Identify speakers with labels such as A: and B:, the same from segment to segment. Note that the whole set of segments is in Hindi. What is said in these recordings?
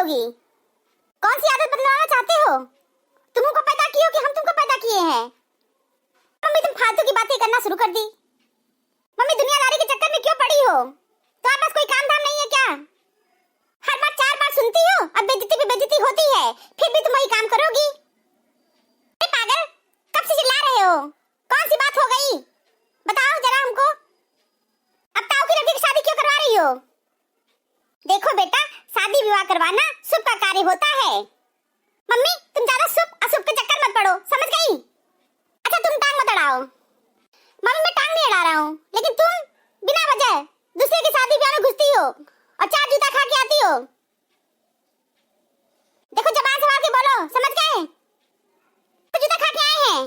A: बदलोगी? कौन सी आदत बदलवाना चाहते हो? तुम हमको पैदा किए हो कि हम तुमको पैदा किए हैं? मम्मी तुम फालतू की बातें करना शुरू कर दी। मम्मी दुनियादारी के चक्कर में क्यों पड़ी हो? तुम्हारे पास कोई काम धाम नहीं है क्या? हर बार 4 बार सुनती हो, अब बेइज्जती पे बेइज्जती होती है, फिर भी तुम वही काम करोगी। अरे पागल, कब से चिल्ला रहे हो? कौन सी बात हो गई? बताओ जरा हमको। अब ताऊ की लड़की की शादी क्यों करवा रही हो? देखो बेटा, शादी विवाह करवाना शुभ का कार्य होता है। मम्मी तुम ज्यादा शुभ अशुभ के चक्कर मत पड़ो, समझ गई? अच्छा तुम टांग मत अड़ाओ। मम्मी मैं टांग नहीं अड़ा रहा हूँ, लेकिन तुम बिना वजह दूसरे की शादी ब्याह में घुसती हो और 4 जूता खा के आती हो। देखो जबान संभाल के बोलो, समझ गए? तो जूता खा के आए हैं।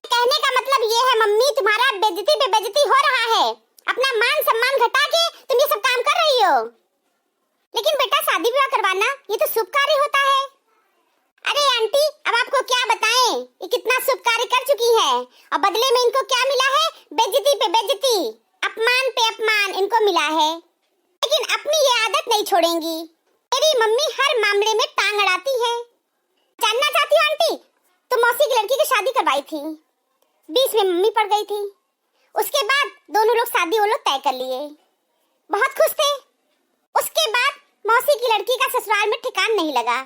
A: कहने का मतलब ये है मम्मी, तुम्हारा बेइज्जती पे बेइज्जती हो रहा है। अपना मान सम्मान घटा के तुम ये सब काम कर रही हो। लेकिन बेटा शादी विवाह करवाना ये तो शुभ कार्य होता है। अरे आंटी अब आपको क्या बताएं, ये कितना शुभ कार्य कर चुकी है और बदले में इनको क्या मिला है? बेइज्जती पे बेइज्जती, अपमान पे अपमान इनको मिला है। लेकिन अपनी ये आदत नहीं छोड़ेंगी। मेरी मम्मी हर मामले में टांग अड़ाती है। जानना चाहती हो आंटी, तो मौसी की लड़की की शादी करवाई थी, बीच में मम्मी पड़ गई थी। उसके बाद दोनों लोग शादी वो लोग तय कर लिए, बहुत खुश थे। उसके बाद मौसी की लड़की का ससुराल में ठिकान नहीं लगा।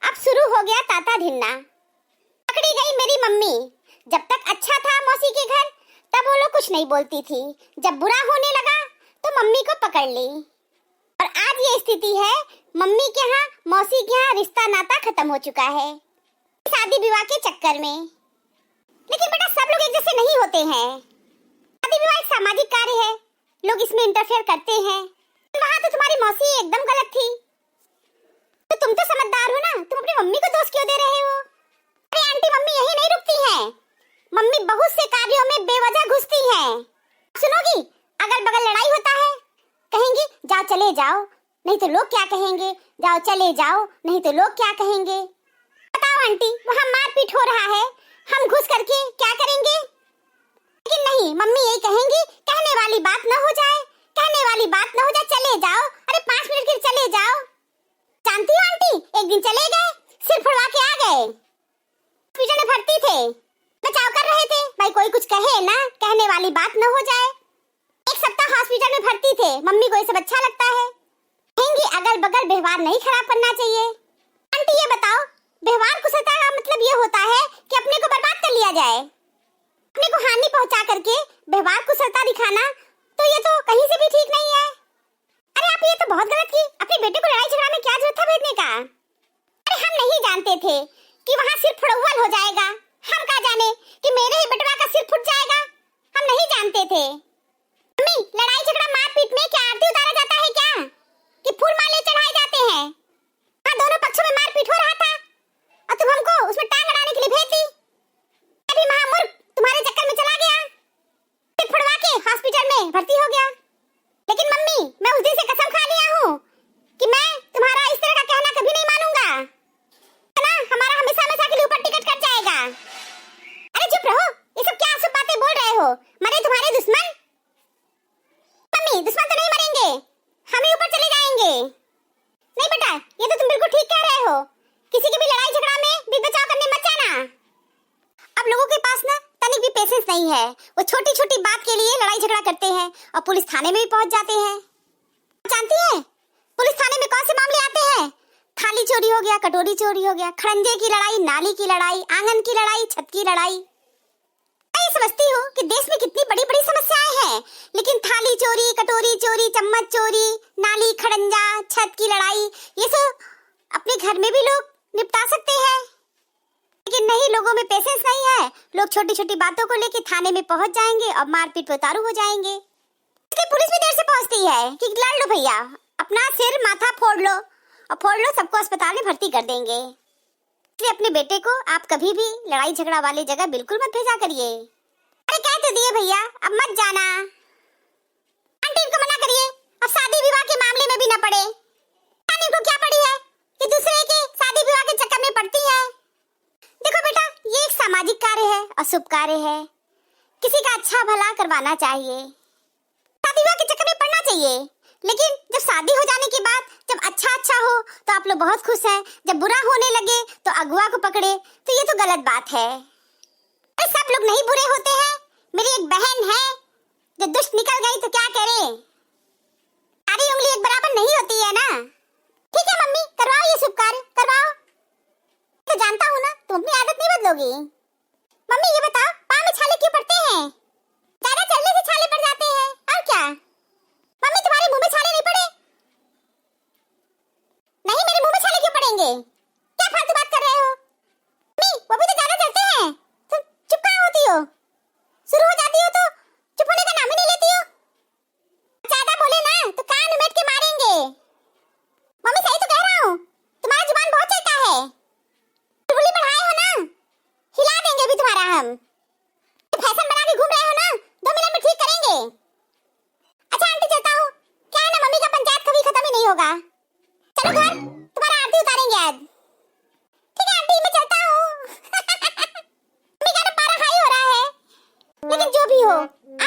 A: अब शुरू हो गया ताता ढिन्ना। पकड़ी गई मेरी मम्मी। जब तक अच्छा था मौसी के घर तब वो लोग कुछ नहीं बोलती थी, जब बुरा होने लगा तो मम्मी को पकड़ ली। और आज ये स्थिति है, मम्मी के यहाँ मौसी के यहाँ रिश्ता नाता खत्म हो चुका है शादी विवाह के चक्कर में। लेकिन बेटा सब लोग एक जैसे नहीं होते हैं। शादी विवाह एक सामाजिक कार्य है, लोग इसमें इंटरफेयर करते हैं। वहाँ तो तुम्हारी मौसी एकदम गलत थी। तो तुम तो समझदार हो ना, तुम अपनी मम्मी को दोष क्यों दे रहे हो? अरे आंटी मम्मी यही नहीं रुकती हैं। मम्मी बहुत से कार्यों में बेवजह घुसती हैं। सुनोगी, अगल बगल लड़ाई होता है, कहेंगी जाओ चले जाओ, नहीं तो लोग क्या कहेंगे, जाओ चले जाओ, नहीं तो लोग क्या कहेंगे। बताओ आंटी, वहाँ मारपीट हो रहा है, हम घुस करके क्या करेंगे? लेकिन नहीं, मम्मी यही कहेंगी, कहने वाली बात न हो जाए, कहने वाली बात न हो जाए, चले जाओ। अरे 5 मिनट के चले जाओ। जानती हो आंटी, एक दिन चले गए, सिर फुड़वा के आ गए। हॉस्पिटल में भर्ती थे, बचाव कर रहे थे, भाई कोई कुछ कहे ना, कहने वाली बात न हो जाए। 1 सप्ताह हॉस्पिटल में भर्ती थे। मम्मी को ये सब अच्छा लगता है, कहेंगी अगल बगल व्यवहार नहीं खराब करना चाहिए। आंटी ये बताओ, व्यवहार कुशलता का मतलब ये होता है कि अपने को बर्बाद कर लिया जाए, अपने को हानि पहुंचा करके व्यवहार कुशलता दिखाना, तो ये तो कहीं से भी ठीक नहीं है। अरे आप ये तो बहुत गलत की, अपने बेटे को लड़ाई झगड़ा में क्या जरूरत था भेजने का? अरे हम नहीं जानते थे कि वहाँ सिर फुड़ौल हो जाएगा। हम क्या जाने कि मेरे ही बेटवा का सिर फुट जाएगा, हम नहीं जानते थे। मम्मी लड़ाई झगड़ा मारपीट में क्या आरती उतारा जाता है क्या, कि फूल माले चढ़ाए जाते हैं? हाँ दोनों पक्षों में मारपीट हो रहा था और तुम हमको उसमें टांग अड़ाने के लिए भेज दी। अभी महामूर्ख तुम्हारे चक्कर में चला गया, सिर फुड़वा के हॉस्पिटल में भर्ती हो गया। लेकिन मम्मी मैं उस दिन से कसम खा लिया हूँ कि मैं तुम्हारा इस तरह का कहना कभी नहीं मानूंगा, है ना? हमारा हमेशा हमेशा के लिए ऊपर टिकट कट जाएगा। अरे चुप रहो, ये सब क्या अशुभ बातें बोल रहे हो? मरे तुम्हारे दुश्मन? मम्मी दुश्मन तो नहीं मरेंगे, हम ही ऊपर चले जाएंगे। नहीं बेटा ये तो तुम बिल्कुल ठीक कह रहे हो, किसी की भी लड़ाई झगड़ा में भी बचाव करने मत जाना। अब लोगों के पास ना तनिक भी पेशेंस नहीं है, वो छोटी छोटी बात के लिए लड़ाई झगड़ा करते हैं और पुलिस थाने में भी पहुंच जाते हैं। जानती हैं पुलिस थाने में कौन से मामले आते हैं? थाली चोरी हो गया, कटोरी चोरी हो गया, खड़ंजे की लड़ाई, नाली की लड़ाई, आंगन की लड़ाई, छत की लड़ाई। मैं समझती हूँ कि देश में कितनी बड़ी बड़ी समस्याएं हैं, लेकिन थाली चोरी, कटोरी चोरी, चम्मच चोरी, नाली, खड़ंजा, छत की लड़ाई, ये सब अपने घर में भी लोग निपटा सकते हैं। लेकिन नहीं, लोगों में पेशेंस नहीं है, लोग छोटी छोटी बातों को लेकर थाने में पहुंच जाएंगे और मारपीट पे उतारू हो जाएंगे। इसलिए पुलिस भी देर से पहुंचती है कि लड़ लो भैया, अपना सिर माथा फोड़ लो और फोड़ लो, सबको अस्पताल में भर्ती कर देंगे। इसलिए अपने बेटे को आप कभी भी लड़ाई झगड़ा वाली जगह बिल्कुल मत भेजा करिए। अरे कह तो दिए भैया, अब मत जाना। आंटी इनको मना करिए, अब शादी विवाह के मामले में भी न पड़े। इनको क्या पड़ी है कि दूसरे के शादी विवाह के चक्कर में पड़ती है? देखो बेटा, ये एक सामाजिक कार्य है, अशुभ कार्य है, किसी का अच्छा भला करवाना चाहिए, शादी विवाह के चक्कर में पड़ना चाहिए। लेकिन जब शादी हो जाने के बाद जब अच्छा हो तो आप लोग बहुत खुश हैं, जब बुरा होने लगे तो अगुआ को पकड़े, तो ये तो गलत बात है। अरे सब लोग नहीं बुरे होते हैं। मेरी एक बहन है जो दुष्ट निकल गई तो क्या करे, सारी उंगली एक बराबर नहीं होती है ना। ठीक है मम्मी, करवाओ ये शुभ कार्य, करवाओ। तो जानता हूँ ना तुम अपनी आदत नहीं बदलोगी। मम्मी ये बताओ, पाँव में छाले क्यों पड़ते हैं? ज्यादा चलने से छाले पड़ जाते हैं, और क्या? मम्मी तुम्हारे मुंह में छाले नहीं पड़े? नहीं, मेरे मुंह में छाले क्यों पड़ेंगे? क्या फालतू बात कर रहे हो? मम्मी वो भी तो ज्यादा चलते हैं, तुम चुप कहाँ होती हो? शुरू हो जाती हो तो चुप होने का नाम ही नहीं लेती हो। ज्यादा बोले ना तो कान उमेट के मारेंगे। मम्मी सही तो कह रहा हूँ, तुम्हारा जुबान बहुत चलता है। बुलबुली बढ़ाए हो ना, हिला देंगे भी तुम्हारा हम। फैशन बना के घूम रहे हो ना, 2 मिनट में ठीक करेंगे। अच्छा आंटी चलता हूँ, क्या है ना मम्मी का पंचायत कभी खत्म ही नहीं होगा। चलो घर, तुम्हारा आरती उतारेंगे आज। ठीक है आंटी मैं चलता हूँ। मम्मी का तो पारा हाई हो रहा है। लेकिन जो भी हो,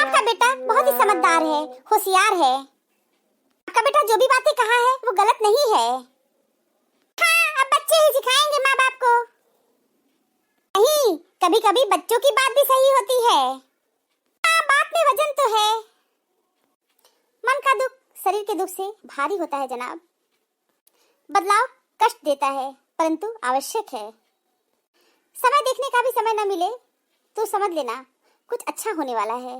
A: आपका बेटा बहुत ही समझदार है, होशियार है। आपका बेटा जो भी बातें कहा है वो गलत नहीं है। हाँ, अब बच्चे ही सिखाएंगे माँ बाप को। नहीं, कभी कभी बच्चों की बात भी सही होती है। हाँ, बात में वजन तो है। मन का दुख शरीर के दुख से भारी होता है जनाब। बदलाव कष्ट देता है परंतु आवश्यक है। समय देखने का भी समय न मिले तो समझ लेना कुछ अच्छा होने वाला है।